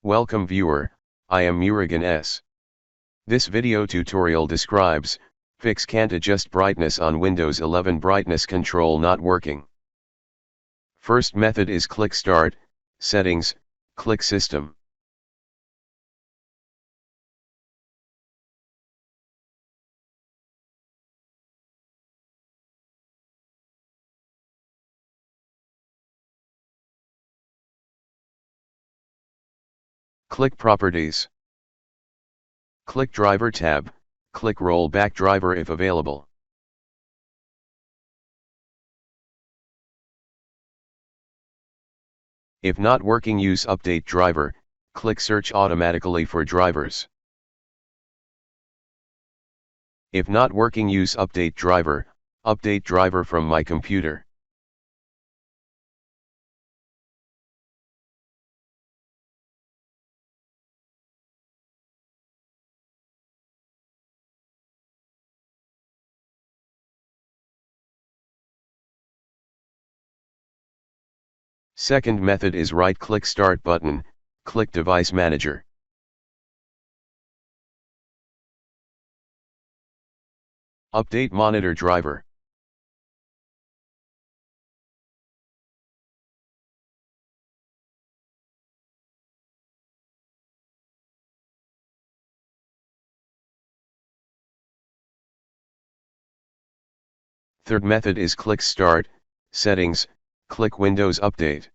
Welcome viewer, I am Murugan S. This video tutorial describes, fix can't adjust brightness on Windows 11 brightness control not working. First method is click Start, Settings, click System. Click Properties. Click Driver tab, click Rollback Driver if available. If not working, use Update Driver, click Search automatically for drivers. If not working, use Update Driver from my computer. Second method is right-click Start button, click Device Manager. Update Monitor Driver. Third method is click Start, Settings, click Windows Update.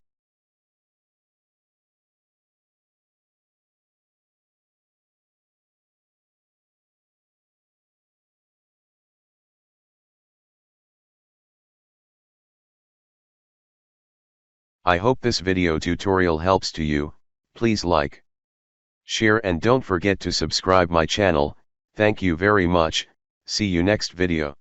I hope this video tutorial helps to you. Please like, share and don't forget to subscribe my channel. Thank you very much. See you next video.